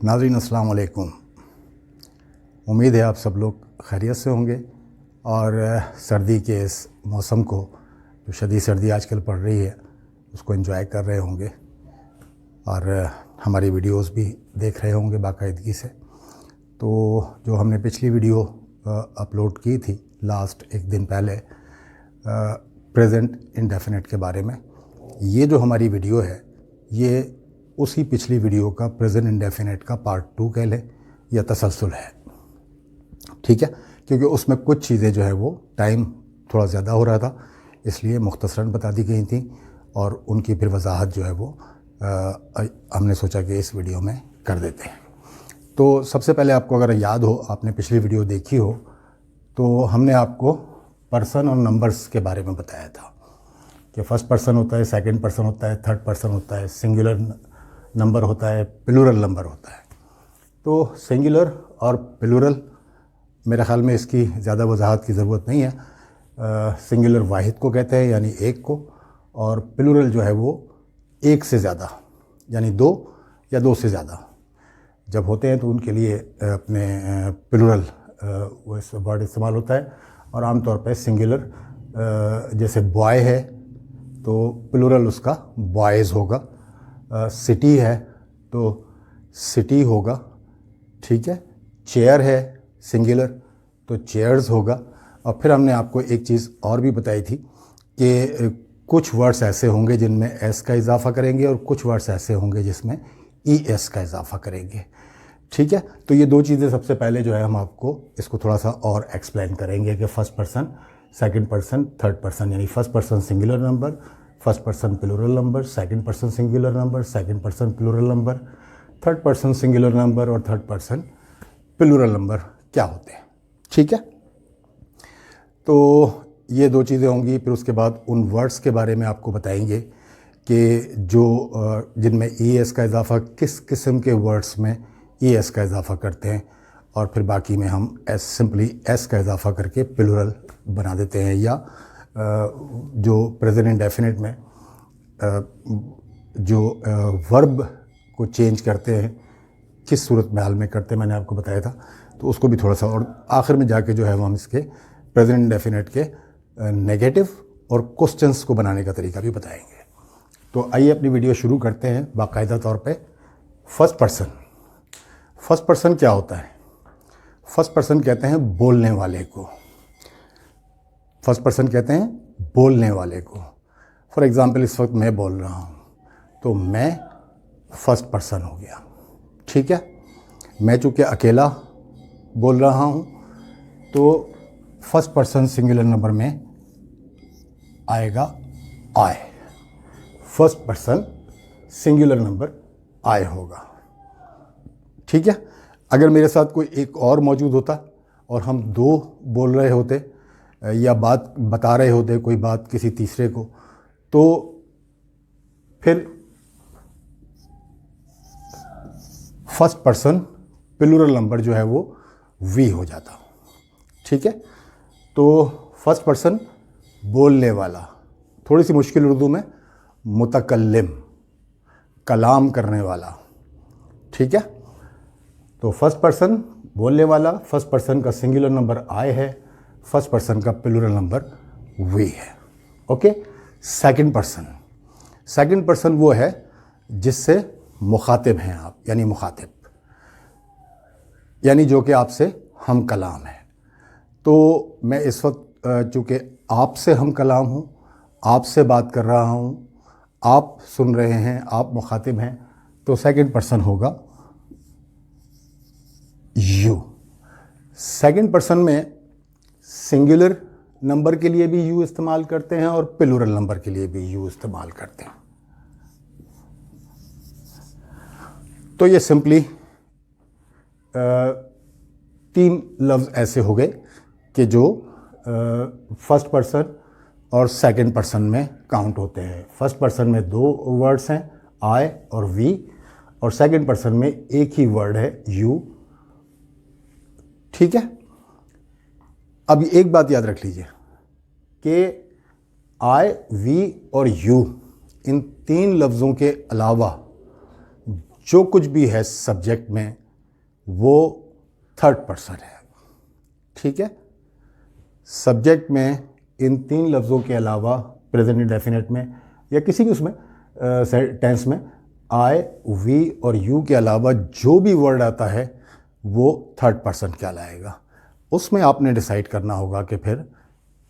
नाज़रीन अस्सलाम वालेकुम। उम्मीद है आप सब लोग खैरियत से होंगे और सर्दी के इस मौसम को, जो शदीद सर्दी आजकल पड़ रही है, उसको एंजॉय कर रहे होंगे और हमारी वीडियोस भी देख रहे होंगे बाकायदगी से। तो जो हमने पिछली वीडियो अपलोड की थी लास्ट एक दिन पहले प्रेजेंट इंडेफिनिट के बारे में, ये जो हमारी वीडियो है ये उसी पिछली वीडियो का प्रेजेंट इंडेफिनिट का पार्ट 2 कह लें या तसलसल है, ठीक है। क्योंकि उसमें कुछ चीज़ें जो है वो टाइम थोड़ा ज़्यादा हो रहा था, इसलिए मुख्तसरन बता दी गई थी और उनकी फिर वजाहत जो है वो हमने सोचा कि इस वीडियो में कर देते हैं। तो सबसे पहले आपको अगर याद हो, आपने पिछली वीडियो देखी हो, तो हमने आपको पर्सन और नंबर्स के बारे में बताया था कि फर्स्ट पर्सन होता है, सेकंड पर्सन होता है, थर्ड पर्सन होता है, सिंगुलर नंबर होता है, प्लूरल नंबर होता है। तो सिंगुलर और प्लूरल, मेरे ख़्याल में इसकी ज़्यादा वजाहत की ज़रूरत नहीं है। सिंगुलर वाहिद को कहते हैं यानी एक को, और प्लूरल जो है वो एक से ज़्यादा यानी दो या दो से ज़्यादा जब होते हैं तो उनके लिए अपने प्लूरल वो वर्ड इस्तेमाल होता है। और आमतौर पर सिंगुलर जैसे बॉय है तो प्लूरल उसका बॉयज़ होगा, सिटी है तो सिटी होगा, ठीक है। चेयर है सिंगुलर तो चेयर्स होगा। और फिर हमने आपको एक चीज़ और भी बताई थी कि कुछ वर्ड्स ऐसे होंगे जिनमें एस का इजाफा करेंगे और कुछ वर्ड्स ऐसे होंगे जिसमें ई एस का इजाफा करेंगे, ठीक है। तो ये दो चीज़ें सबसे पहले जो है हम आपको इसको थोड़ा सा और एक्सप्लेन करेंगे कि first person, second person, third person, यानी first person singular number, first person plural number, second person singular number, second person plural number, third person singular number और थर्ड पर्सन प्लूरल नंबर क्या होते हैं, ठीक है। तो ये दो चीज़ें होंगी। फिर उसके बाद उन वर्ड्स के बारे में आपको बताएंगे कि जो जिनमें ई एस का इजाफा किस किस्म के वर्ड्स में ई एस का इजाफा करते हैं, और फिर बाकी में हम एस सिंपली एस का इजाफा करके प्लूरल बना देते हैं। या जो प्रेजेंट इंडेफिनिट में जो वर्ब को चेंज करते हैं, किस सूरत में हाल में करते हैं, मैंने आपको बताया था। तो उसको भी थोड़ा सा, और आखिर में जाके जो है वो हम इसके प्रेजेंट इंडेफिनिट के नेगेटिव और क्वेश्चंस को बनाने का तरीका भी बताएंगे। तो आइए अपनी वीडियो शुरू करते हैं बाकायदा तौर पे। फर्स्ट पर्सन, फर्स्ट पर्सन क्या होता है? फर्स्ट पर्सन कहते हैं बोलने वाले को। फर्स्ट पर्सन कहते हैं बोलने वाले को। फॉर एग्ज़ाम्पल इस वक्त मैं बोल रहा हूँ तो मैं फर्स्ट पर्सन हो गया, ठीक है। मैं चूँकि अकेला बोल रहा हूँ तो फर्स्ट पर्सन सिंगुलर नंबर में आएगा आई। फर्स्ट पर्सन सिंगुलर नंबर आई होगा, ठीक है। अगर मेरे साथ कोई एक और मौजूद होता और हम दो बोल रहे होते या बात बता रहे होते कोई बात किसी तीसरे को, तो फिर फर्स्ट पर्सन प्लूरल नंबर जो है वो वी हो जाता, ठीक है। तो फर्स्ट पर्सन बोलने वाला, थोड़ी सी मुश्किल उर्दू में मुतकल्लिम, कलाम करने वाला, ठीक है। तो फर्स्ट पर्सन बोलने वाला, फर्स्ट पर्सन का सिंगुलर नंबर आई है, फर्स्ट पर्सन का प्लूरल नंबर वी है, okay. Second person, second person वो है जिससे मुखातिब हैं आप, यानी मुखातिब, यानी जो कि आपसे हम कलाम है। तो मैं इस वक्त चूँकि आपसे हम कलाम हूँ, आपसे बात कर रहा हूँ, आप सुन रहे हैं, आप मुखातिब हैं, तो सेकंड पर्सन होगा यू। सेकंड पर्सन में सिंगुलर नंबर के लिए भी यू इस्तेमाल करते हैं और प्लूरल नंबर के लिए भी यू इस्तेमाल करते हैं। तो ये सिंपली तीन लफ्ज़ ऐसे हो गए कि जो फर्स्ट पर्सन और सेकंड पर्सन में काउंट होते हैं। फर्स्ट पर्सन में दो वर्ड्स हैं, आई और वी, और सेकंड पर्सन में एक ही वर्ड है यू, ठीक है। अब एक बात याद रख लीजिए कि आई, वी और यू, इन तीन लफ्ज़ों के अलावा जो कुछ भी है सब्जेक्ट में वो थर्ड पर्सन है। ठीक है, सब्जेक्ट में इन 3 लफ्ज़ों के अलावा प्रेजेंट इंडेफिनिट में या किसी भी उसमें टेंस में आई, वी और यू के अलावा जो भी वर्ड आता है वो थर्ड पर्सन कहलाएगा। उसमें आपने डिसाइड करना होगा कि फिर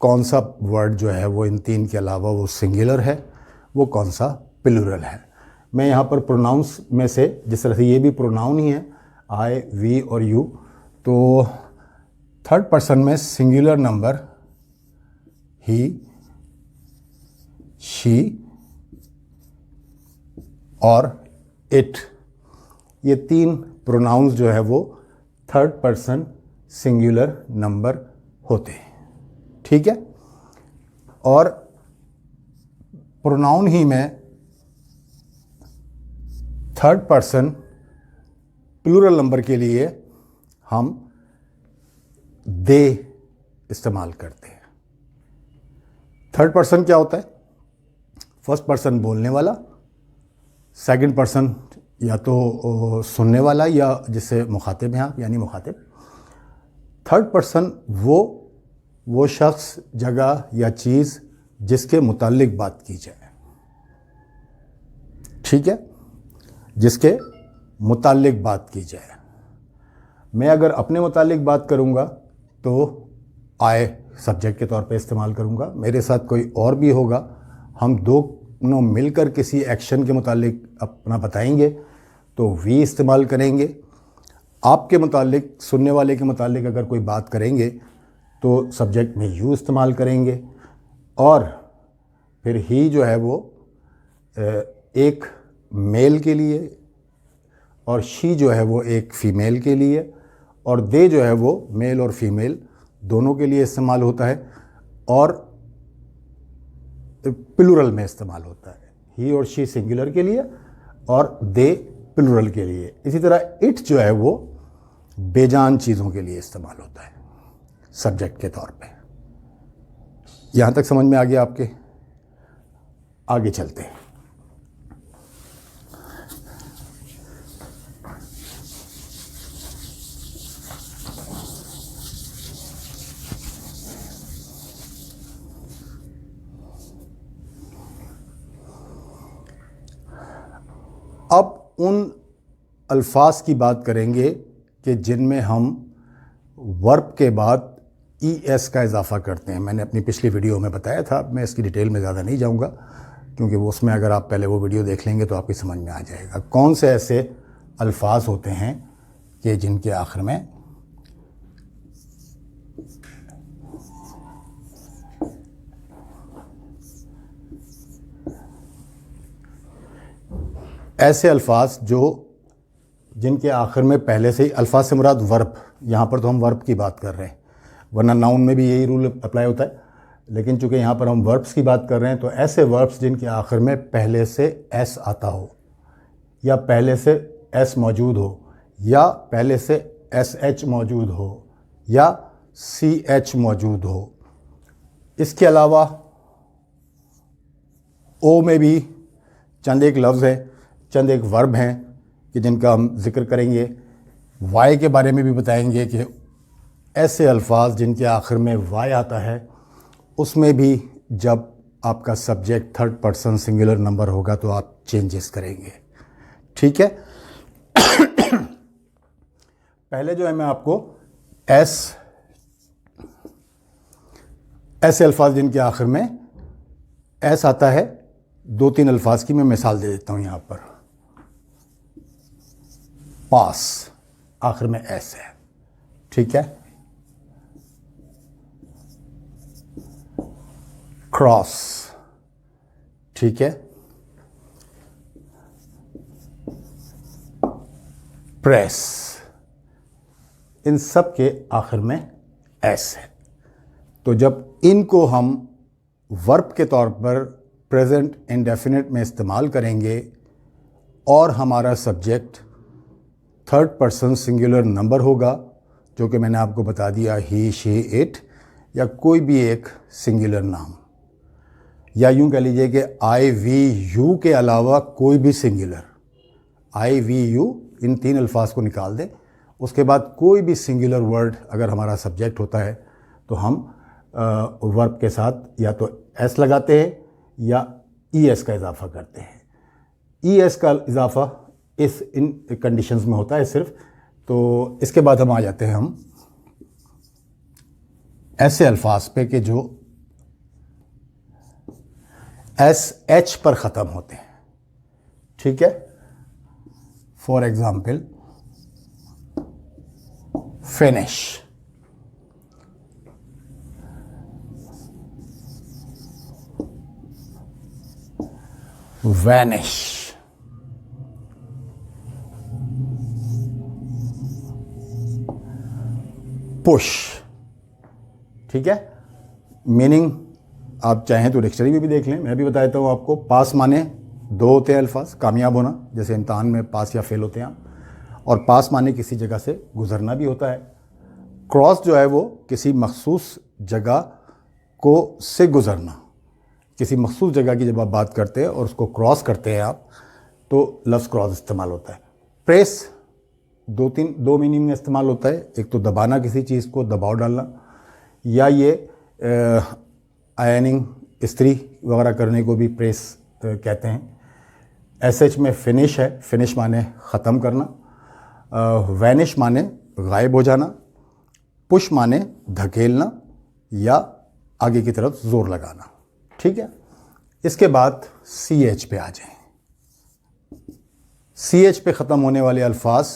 कौन सा वर्ड जो है वो इन 3 के अलावा वो सिंगुलर है, वो कौन सा प्लूरल है। मैं यहाँ पर प्रोनाउंस में से, जिस तरह से ये भी प्रोनाउन ही है आई, वी और यू, तो थर्ड पर्सन में सिंगुलर नंबर ही, शी और इट, ये 3 प्रोनाउंस जो है वो थर्ड पर्सन सिंगुलर नंबर होते हैं। ठीक है, और प्रोनाउन ही में थर्ड पर्सन प्लूरल नंबर के लिए हम दे इस्तेमाल करते हैं। थर्ड पर्सन क्या होता है? फर्स्ट पर्सन बोलने वाला, सेकंड पर्सन या तो सुनने वाला या जिससे मुखातिब हैं आप, यानी मुखातिब। थर्ड पर्सन वो शख्स, जगह या चीज़ जिसके मुताल्लिक बात की जाए। ठीक है, जिसके मुताल्लिक बात की जाए। मैं अगर अपने मुताल्लिक बात करूँगा तो आई सब्जेक्ट के तौर पे इस्तेमाल करूँगा, मेरे साथ कोई और भी होगा, हम दोनों मिलकर किसी एक्शन के मुताल्लिक अपना बताएंगे तो वी इस्तेमाल करेंगे। आपके मुताल्लिक, सुनने वाले के मुताल्लिक अगर कोई बात करेंगे तो सब्जेक्ट में यू इस्तेमाल करेंगे, और फिर ही जो है वो एक मेल के लिए, और शी जो है वो एक फ़ीमेल के लिए, और दे जो है वो मेल और फीमेल दोनों के लिए इस्तेमाल होता है, और प्लूरल में इस्तेमाल होता है। ही और शी सिंगुलर के लिए और दे प्लूरल के लिए। इसी तरह इट जो है वो बेजान चीज़ों के लिए इस्तेमाल होता है सब्जेक्ट के तौर पे। यहाँ तक समझ में आ गया आपके? आगे चलते हैं। अब उन अल्फाज की बात करेंगे कि जिनमें हम वर्ब के बाद ई एस का इजाफ़ा करते हैं। मैंने अपनी पिछली वीडियो में बताया था, मैं इसकी डिटेल में ज़्यादा नहीं जाऊंगा क्योंकि वो उसमें अगर आप पहले वो वीडियो देख लेंगे तो आपकी समझ में आ जाएगा कौन से ऐसे अल्फाज होते हैं कि जिनके आखिर में ऐसे अल्फाज जिनके आखिर में पहले से ही, अल्फाज से मुराद वर्ब, यहाँ पर तो हम वर्ब की बात कर रहे हैं, वरना नाउन में भी यही रूल अप्लाई होता है, लेकिन चूंकि यहाँ पर हम वर्ब्स की बात कर रहे हैं तो ऐसे वर्ब्स जिनके आखिर में पहले से एस आता हो, या पहले से एस मौजूद हो, या पहले से एस एच मौजूद हो, या सी एच मौजूद हो। इसके अलावा ओ में भी चंद एक लफ्ज़ है, चंद एक वर्ब हैं कि जिनका हम जिक्र करेंगे। वाई के बारे में भी बताएंगे कि ऐसे अल्फाज जिनके आखिर में वाई आता है उसमें भी जब आपका subject third person singular number होगा तो आप चेंजेस करेंगे। ठीक है। पहले जो है मैं आपको ऐसे अल्फाज जिनके आखिर में एस आता है, 2-3 अल्फाज की मैं मिसाल दे देता हूँ। यहाँ पर पास आखिर में एस है, ठीक है। क्रॉस, ठीक है। प्रेस, इन सब के आखिर में एस है। तो जब इनको हम वर्ब के तौर पर प्रेजेंट इंडेफिनिट में इस्तेमाल करेंगे और हमारा subject third person singular number होगा, जो कि मैंने आपको बता दिया ही, शी, इट, या कोई भी एक सिंगुलर नाम, या यूं कह लीजिए कि आई, वी, यू के अलावा कोई भी सिंगुलर, IVU, इन 3 अल्फाज को निकाल दें। उसके बाद कोई भी सिंगुलर वर्ड अगर हमारा सब्जेक्ट होता है तो हम वर्ब के साथ या तो एस लगाते हैं या ES का इजाफा करते हैं। ES का इजाफा इन कंडीशंस में होता है सिर्फ। तो इसके बाद हम आ जाते हैं हम ऐसे अल्फाज पे कि जो SH पर ख़त्म होते हैं। ठीक है, for example finish, vanish, push. ठीक है, मीनिंग आप चाहें तो डिक्शनरी में भी देख लें, मैं भी बता देता हूँ आपको। पास माने 2 होते हैं अल्फाज, कामयाब होना, जैसे इम्तहान में पास या फेल होते हैं आप, और पास माने किसी जगह से गुजरना भी होता है। क्रॉस जो है वो किसी मखसूस जगह को से गुजरना, किसी मखसूस जगह की जब आप बात करते हैं और उसको क्रॉस करते हैं आप, तो लफ्ज़ क्रॉस इस्तेमाल होता है। प्रेस 2 मीनिंग में इस्तेमाल होता है, एक तो दबाना, किसी चीज़ को दबाव डालना, या ये आयनिंग, इस्त्री वगैरह करने को भी प्रेस कहते हैं। SH में फिनिश है, फिनिश माने ख़त्म करना, वैनिश माने गायब हो जाना, पुश माने धकेलना या आगे की तरफ ज़ोर लगाना। ठीक है, इसके बाद CH पे आ जाएं। CH पे ख़त्म होने वाले अल्फाज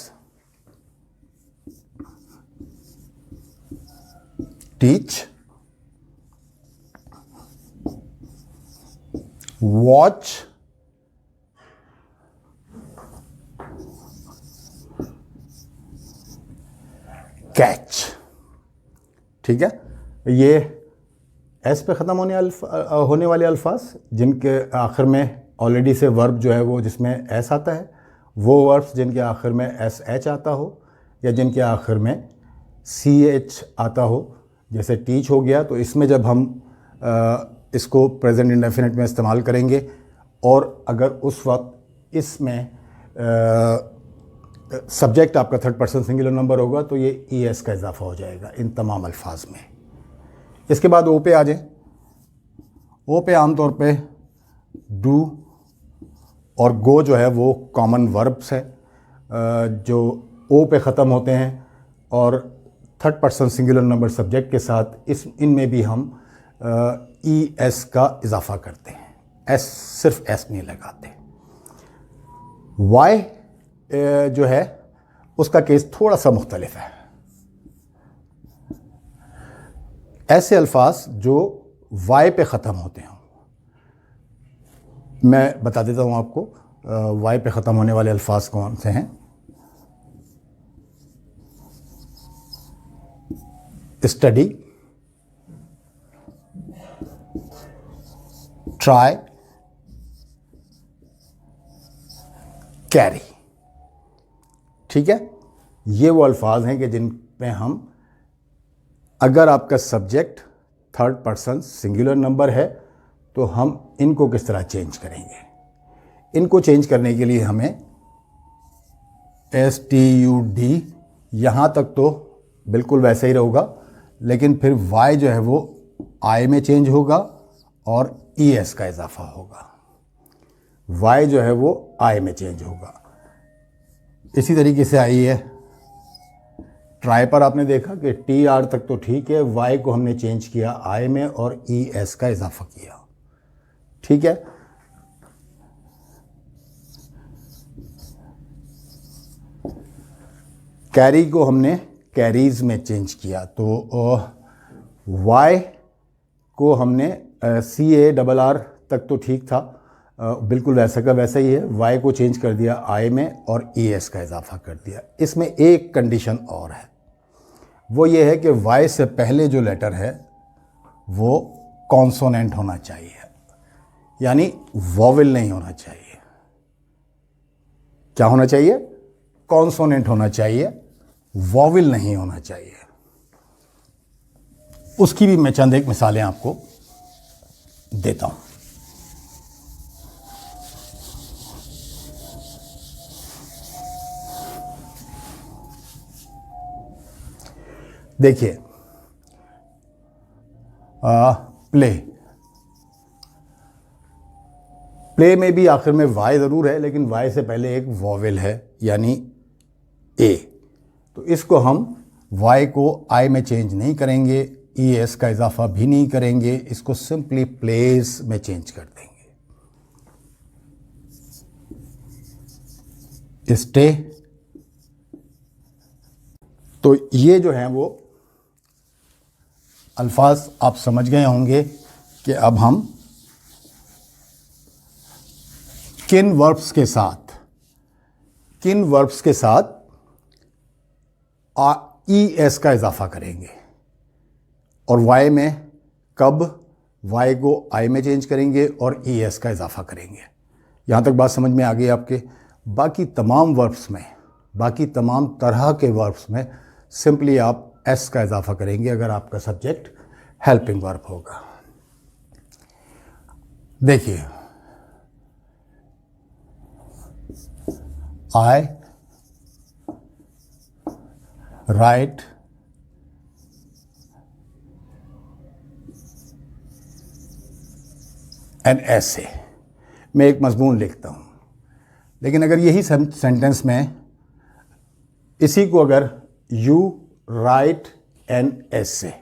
टीच, वॉच, कैच। ठीक है, ये एस पे ख़त्म होने वाले अल्फाज जिनके आखिर में ऑलरेडी से वर्ब जो है वो जिसमें एस आता है, वो वर्ब्स जिनके आखिर में SH आता हो या जिनके आखिर में CH आता हो, जैसे टीच हो गया। तो इसमें जब हम इसको प्रेजेंट इंडेफिनिट में इस्तेमाल करेंगे और अगर उस वक्त इसमें सब्जेक्ट आपका 3rd पर्सन सिंगुलर नंबर होगा तो ये ES का इजाफा हो जाएगा इन तमाम अल्फाज में। इसके बाद O पे आ जाएं। O पे आमतौर पे डू और गो जो है वो कॉमन वर्ब्स है जो O पे ख़त्म होते हैं और 3rd person singular number subject के साथ इनमें भी हम ES का इजाफा करते हैं, S सिर्फ S नहीं लगाते। Y जो है उसका केस थोड़ा सा मुख्तलिफ है। ऐसे अल्फाज जो Y पे ख़त्म होते हैं, मैं बता देता हूँ आपको Y पे ख़त्म होने वाले अल्फाज कौन से हैं। Study, try, carry. ठीक है, ये वो अल्फाज हैं कि जिन पे हम, अगर आपका subject 3rd person singular number है तो हम इनको किस तरह चेंज करेंगे। इनको चेंज करने के लिए हमें STUD यहाँ तक तो बिल्कुल वैसे ही रहेगा, लेकिन फिर Y जो है वो I में चेंज होगा और ES का इजाफा होगा। Y जो है वो I में चेंज होगा। इसी तरीके से आई है ट्राई पर, आपने देखा कि TR तक तो ठीक है, Y को हमने चेंज किया I में और ES का इजाफा किया। ठीक है, कैरी को हमने कैरीज में चेंज किया, तो Y को हमने CARR तक तो ठीक था, बिल्कुल वैसा का वैसा ही है। Y को चेंज कर दिया I में और ES का इजाफा कर दिया। इसमें एक कंडीशन और है, वो ये है कि Y से पहले जो लेटर है वो कॉन्सोनेंट होना चाहिए, यानी वॉवेल नहीं होना चाहिए। क्या होना चाहिए? कॉन्सोनेंट होना चाहिए, वॉवेल नहीं होना चाहिए। उसकी भी मैं चंद एक मिसालें आपको देता हूं। देखिए प्ले, प्ले में भी आखिर में वाई ज़रूर है, लेकिन वाई से पहले एक वॉवेल है यानी ए, तो इसको हम वाई को आई में चेंज नहीं करेंगे, ई एस का इजाफा भी नहीं करेंगे, इसको सिंपली प्लेस में चेंज कर देंगे, स्टे। तो ये जो हैं वो अल्फाज आप समझ गए होंगे कि अब हम किन वर्ब्स के साथ ई एस का इजाफा करेंगे, और वाई में कब वाई को आई में चेंज करेंगे और ई एस का इजाफा करेंगे। यहाँ तक बात समझ में आ गई आपके। बाकी तमाम वर्ब्स में, बाकी तमाम तरह के वर्ब्स में सिंपली आप एस का इजाफा करेंगे अगर आपका सब्जेक्ट हेल्पिंग वर्ब होगा। देखिए आई राइट एन ऐसे, मैं एक मजमून लिखता हूँ, लेकिन अगर यही सेंटेंस में इसी को अगर यू राइट एन ऐसे,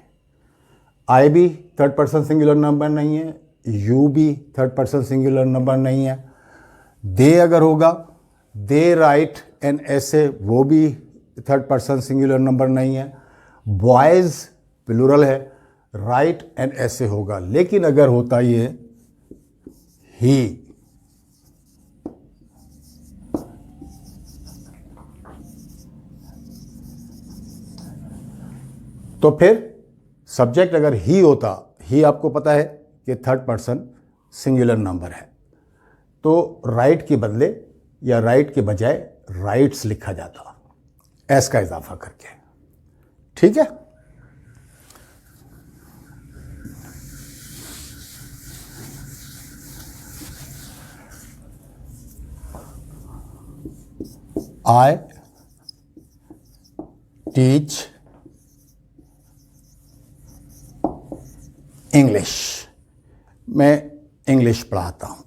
आई भी थर्ड पर्सन सिंगुलर नंबर नहीं है, यू भी थर्ड पर्सन सिंगुलर नंबर नहीं है, दे अगर होगा दे राइट एन ऐसे, वो भी थर्ड पर्सन सिंगुलर नंबर नहीं है, बॉयज़ प्लूरल है, राइट एन ऐसे होगा। लेकिन अगर होता ये ही, तो फिर सब्जेक्ट अगर ही होता, ही आपको पता है कि थर्ड पर्सन सिंगुलर नंबर है, तो राइट के बदले या राइट के बजाय राइट्स लिखा जाता एस का इजाफा करके। ठीक है, आई टीच इंग्लिश, मैं इंग्लिश पढ़ाता हूँ।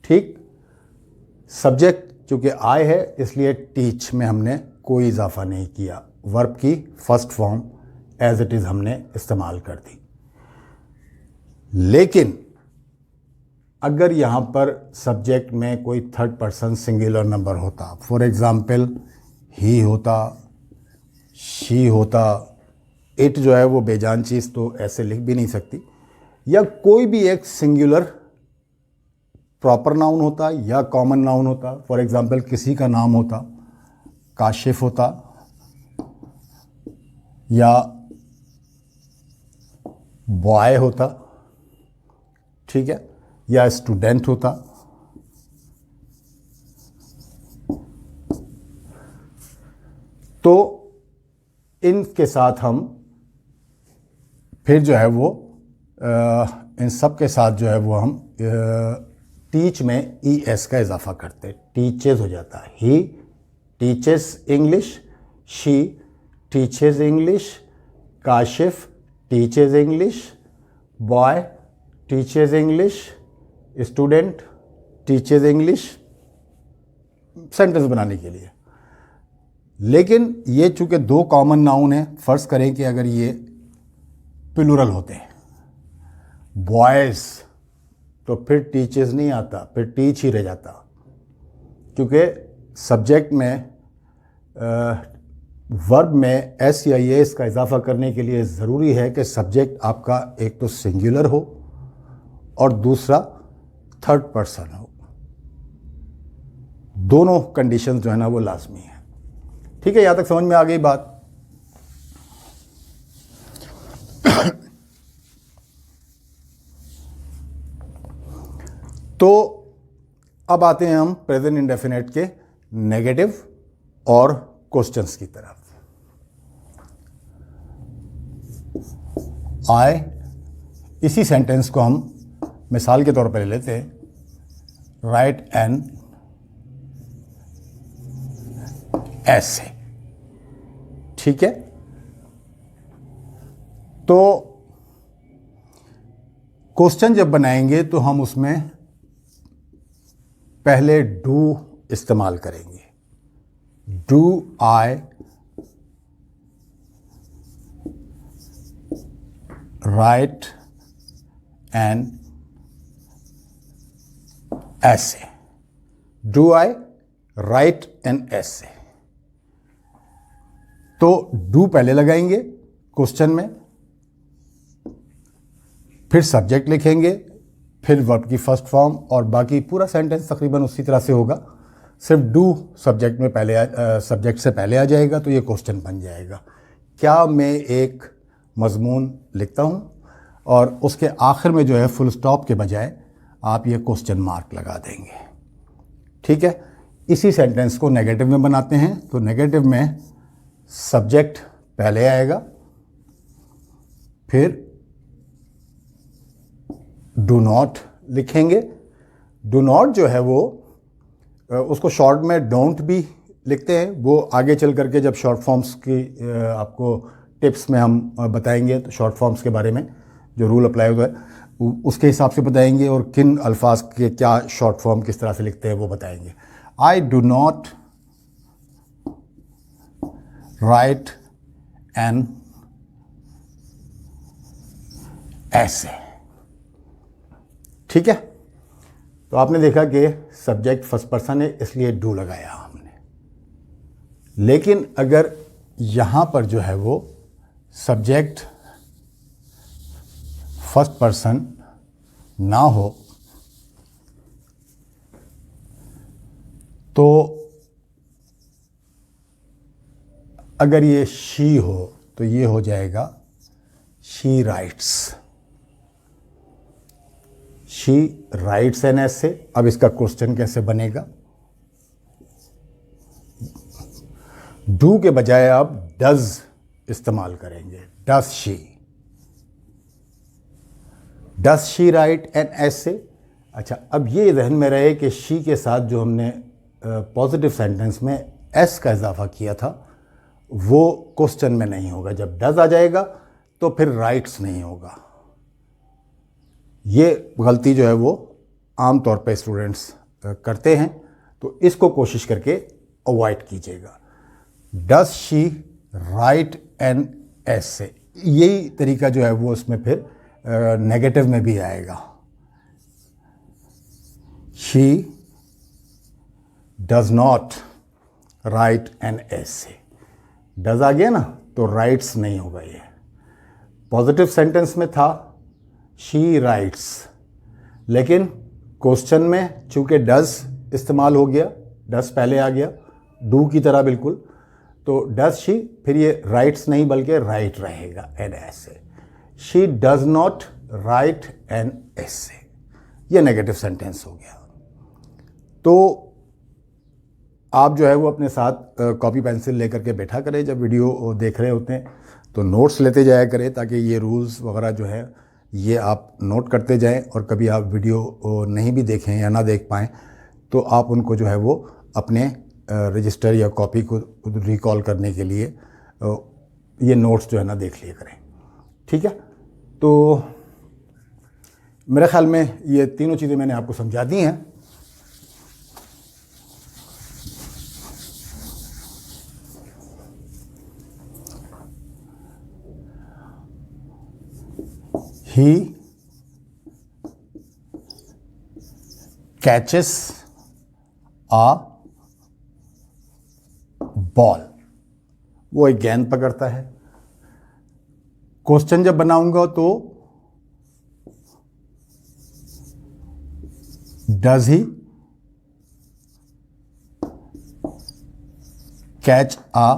ठीक, सब्जेक्ट चूँकि आई है इसलिए टीच में हमने कोई इजाफा नहीं किया, वर्ब की first form as it is हमने इस्तेमाल कर दी। लेकिन अगर यहाँ पर सब्जेक्ट में कोई थर्ड पर्सन सिंगुलर नंबर होता, फॉर एग्ज़ाम्पल ही होता, शी होता, इट जो है वो बेजान चीज़ तो ऐसे लिख भी नहीं सकती, या कोई भी एक सिंगुलर प्रॉपर नाउन होता या कॉमन नाउन होता, फॉर एग्ज़ाम्पल किसी का नाम होता, काशिफ होता या बॉय होता, ठीक है, या स्टूडेंट होता, तो इनके साथ हम फिर जो है वो इन सब के साथ जो है वो हम टीच में ई एस का इजाफा करते, टीचेस हो जाता है। He teaches English, she teaches English, Kashif teaches English, boy teaches English, student teaches English, sentence बनाने के लिए। लेकिन ये चूँकि दो कॉमन नाउन है, फ़र्ज़ करें कि अगर ये प्लूरल होते हैं, बॉयज़, तो फिर टीचर्स नहीं आता, फिर टीच ही रह जाता, क्योंकि सब्जेक्ट में वर्ब में एस या एस का इजाफा करने के लिए ज़रूरी है कि सब्जेक्ट आपका एक तो सिंगुलर हो और दूसरा थर्ड पर्सन हो। दोनों कंडीशंस जो है ना वो लाजमी है। ठीक है, यहाँ तक समझ में आ गई बात। तो अब आते हैं हम प्रेजेंट इंडेफिनेट के नेगेटिव और क्वेश्चंस की तरफ। आई, इसी सेंटेंस को हम मिसाल के तौर पर ले लेते हैं, राइट एन ऐसे, ठीक है। तो क्वेश्चन जब बनाएंगे तो हम उसमें पहले डू इस्तेमाल करेंगे। Do I write an essay? Do I write an essay? तो डू पहले लगाएंगे क्वेश्चन में, फिर सब्जेक्ट लिखेंगे, फिर वर्ब की फर्स्ट फॉर्म, और बाकी पूरा सेंटेंस तकरीबन उसी तरह से होगा। सिर्फ डू सब्जेक्ट में सब्जेक्ट से पहले आ जाएगा तो ये क्वेश्चन बन जाएगा। क्या मैं एक मजमून लिखता हूँ और उसके आखिर में जो है फुल स्टॉप के बजाय आप ये क्वेश्चन मार्क लगा देंगे। ठीक है, इसी सेंटेंस को नेगेटिव में बनाते हैं। तो नेगेटिव में सब्जेक्ट पहले आएगा, फिर डू नॉट लिखेंगे। डू नॉट जो है वो उसको शॉर्ट में डोंट भी लिखते हैं, वो आगे चल करके जब शॉर्ट फॉर्म्स की आपको टिप्स में हम बताएंगे तो शॉर्ट फॉर्म्स के बारे में जो रूल अप्लाई हुआ है उसके हिसाब से बताएंगे, और किन अल्फाज के क्या शॉर्ट फॉर्म किस तरह से लिखते हैं वो बताएंगे। I do not write an essay. ठीक है, तो आपने देखा कि सब्जेक्ट फर्स्ट पर्सन है इसलिए डू लगाया हमने। लेकिन अगर यहां पर जो है वो सब्जेक्ट फर्स्ट पर्सन ना हो तो अगर ये शी हो तो ये हो जाएगा she writes. She writes an essay. अब इसका क्वेश्चन कैसे बनेगा? डू के बजाय आप डज इस्तेमाल करेंगे। Does she, does she write an essay. अच्छा, अब ये ध्यान में रहे कि शी के साथ जो हमने पॉजिटिव सेंटेंस में एस का इजाफा किया था वो क्वेश्चन में नहीं होगा। जब डज आ जाएगा तो फिर राइट्स नहीं होगा। ये गलती जो है वो आम तौर पे स्टूडेंट्स करते हैं, तो इसको कोशिश करके अवॉइड कीजिएगा। डज शी राइट एन ऐसे, यही तरीका जो है वो उसमें फिर नेगेटिव में भी आएगा। She does not write an essay. Does आ गया ना तो राइट्स नहीं होगा। ये पॉजिटिव सेंटेंस में था शी राइट्स, लेकिन क्वेश्चन में चूंकि डज इस्तेमाल हो गया, डज पहले आ गया डू की तरह बिल्कुल, तो डज शी, फिर ये राइट्स नहीं बल्कि राइट रहेगा an essay. She does not write an essay, ये नेगेटिव सेंटेंस हो गया। तो आप जो है वो अपने साथ कॉपी पेंसिल लेकर के बैठा करें, जब वीडियो देख रहे होते हैं तो नोट्स लेते जाया करें, ताकि ये रूल्स वगैरह जो है ये आप नोट करते जाएं, और कभी आप वीडियो नहीं भी देखें या ना देख पाएँ तो आप उनको जो है वो अपने रजिस्टर या कॉपी को रिकॉल करने के लिए ये नोट्स जो है ना देख लिया करें। ठीक है, तो मेरे ख्याल में ये तीनों चीज़ें मैंने आपको समझा दी हैं। He catches a ball, वो एक गेंद पकड़ता है। क्वेश्चन जब बनाऊंगा तो does he catch a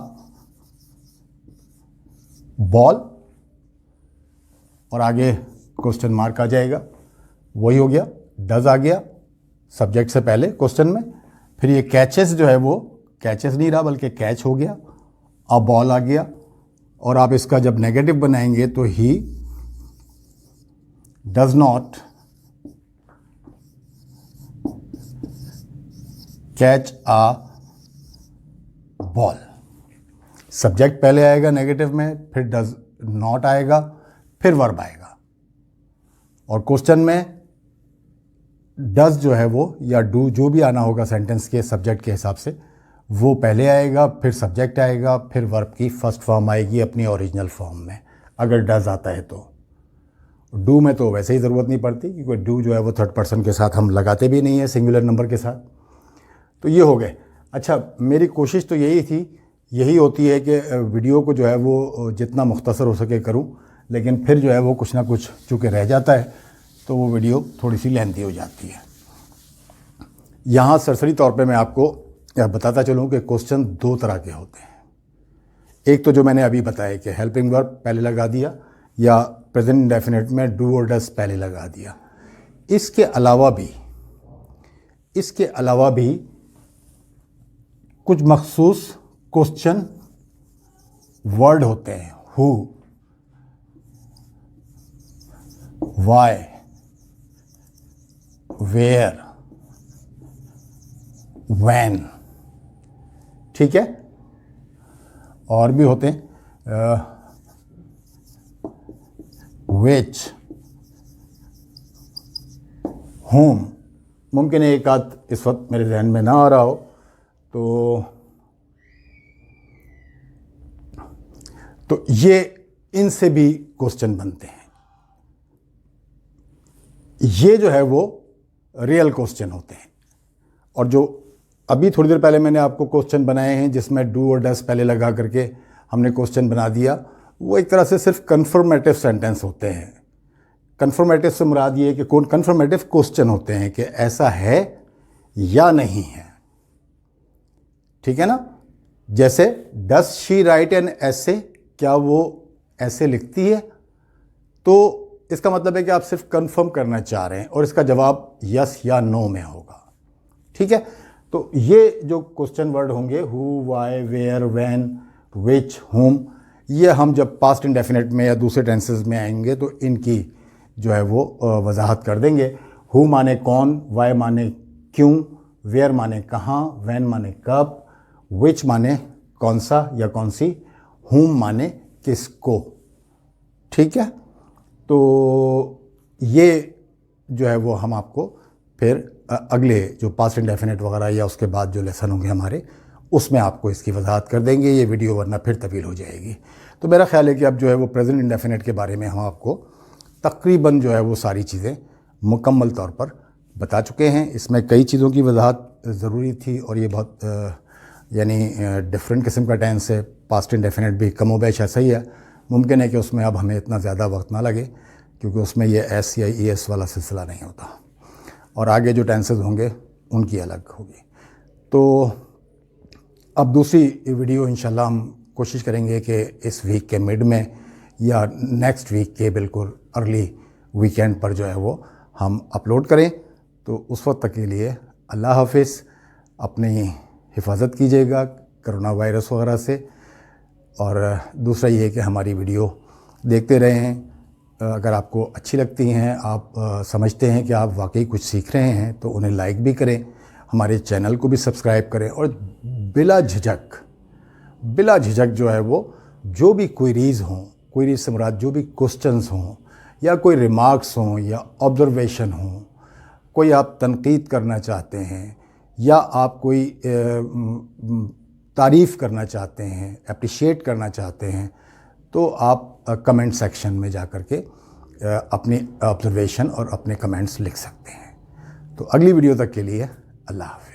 ball, और आगे क्वेश्चन मार्क आ जाएगा। वही हो गया, डज आ गया सब्जेक्ट से पहले क्वेश्चन में, फिर ये कैचेस जो है वो कैचेस नहीं रहा बल्कि कैच हो गया, अ बॉल आ गया, और आप इसका जब नेगेटिव बनाएंगे तो he does not catch a ball. Subject पहले आएगा नेगेटिव में, फिर डज नॉट आएगा, फिर वर्ब आएगा। और क्वेश्चन में डज जो है वो या डू जो भी आना होगा सेंटेंस के सब्जेक्ट के हिसाब से वो पहले आएगा, फिर सब्जेक्ट आएगा, फिर वर्ब की फर्स्ट फॉर्म आएगी अपनी ओरिजिनल फॉर्म में अगर डज आता है तो। डू में तो वैसे ही ज़रूरत नहीं पड़ती क्योंकि डू जो है वो थर्ड पर्सन के साथ हम लगाते भी नहीं है सिंगुलर नंबर के साथ। तो ये हो गए। अच्छा, मेरी कोशिश तो यही होती है कि वीडियो को जो है वो जितना मुख्तसर हो सके करूं, लेकिन फिर जो है वो कुछ ना कुछ चूँकि रह जाता है तो वो वीडियो थोड़ी सी लेंथी हो जाती है। यहाँ सरसरी तौर पे मैं आपको बताता चलूँ कि क्वेश्चन दो तरह के होते हैं। एक तो जो मैंने अभी बताया कि हेल्पिंग वर्ब पहले लगा दिया या प्रेजेंट इंडेफिनिट में डू और डज पहले लगा दिया। इसके अलावा भी कुछ मखसूस क्वेश्चन वर्ड होते हैं। हु, वाई, वेयर, व्हेन, ठीक है। और भी होते हैं which, whom। मुमकिन है एक आध इस वक्त मेरे जहन में ना आ रहा हो तो ये इनसे भी क्वेश्चन बनते हैं। ये जो है वो रियल क्वेश्चन होते हैं। और जो अभी थोड़ी देर पहले मैंने आपको क्वेश्चन बनाए हैं जिसमें डू और डज पहले लगा करके हमने क्वेश्चन बना दिया, वो एक तरह से सिर्फ कन्फर्मेटिव सेंटेंस होते हैं। कन्फर्मेटिव से मुराद ये है कि कौन कन्फर्मेटिव क्वेश्चन होते हैं कि ऐसा है या नहीं है, ठीक है ना। जैसे डज शी राइट एन ऐसे, क्या वो ऐसे लिखती है, तो इसका मतलब है कि आप सिर्फ कंफर्म करना चाह रहे हैं और इसका जवाब यस या नो में होगा, ठीक है। तो ये जो क्वेश्चन वर्ड होंगे हु, वाई, वेयर, व्हेन, विच, हुम, ये हम जब पास्ट इंडेफिनिट में या दूसरे टेंसेस में आएंगे तो इनकी जो है वो वजाहत कर देंगे। हु माने कौन, वाई माने क्यों, वेयर माने कहाँ, व्हेन माने कब, विच माने कौन सा या कौन सी, हुम माने किसको, ठीक है। तो ये जो है वो हम आपको फिर अगले जो पास्ट इंडेफिनिट वगैरह या उसके बाद जो लेसन होंगे हमारे उसमें आपको इसकी वजाहत कर देंगे। ये वीडियो वरना फिर तवील हो जाएगी। तो मेरा ख्याल है कि अब जो है वो प्रेजेंट इंडेफिनिट के बारे में हम आपको तकरीबन जो है वो सारी चीज़ें मुकम्मल तौर पर बता चुके हैं। इसमें कई चीज़ों की वजाहत ज़रूरी थी और ये बहुत यानी डिफरेंट किस्म का टेंस है। पास्ट इंडेफिनिट भी कमोबेश ऐसा ही है। मुमकिन है कि उसमें अब हमें इतना ज़्यादा वक्त ना लगे क्योंकि उसमें ये एस या ई एस वाला सिलसिला नहीं होता और आगे जो टेंसेस होंगे उनकी अलग होगी। तो अब दूसरी वीडियो इंशाल्लाह हम कोशिश करेंगे कि इस वीक के मिड में या नेक्स्ट वीक के बिल्कुल अर्ली वीकेंड पर जो है वो हम अपलोड करें। तो उस वक्त तक के लिए अल्लाह हाफिज़, अपनी हिफाजत कीजिएगा कोरोना वायरस वगैरह से। और दूसरा ये है कि हमारी वीडियो देखते रहें। अगर आपको अच्छी लगती हैं, आप समझते हैं कि आप वाकई कुछ सीख रहे हैं तो उन्हें लाइक भी करें, हमारे चैनल को भी सब्सक्राइब करें और बिला झिझक जो है वो जो भी क्वेरीज़ हों, क्वेरीज से मुराद जो भी क्वेश्चंस हों या कोई रिमार्क्स हों या ऑब्जर्वेशन हों, कोई आप तनकीद करना चाहते हैं या आप कोई तारीफ़ करना चाहते हैं, अप्रिशिएट करना चाहते हैं, तो आप कमेंट सेक्शन में जा कर के अपनी ऑब्जर्वेशन और अपने कमेंट्स लिख सकते हैं। तो अगली वीडियो तक के लिए अल्लाह हाफ़िज़।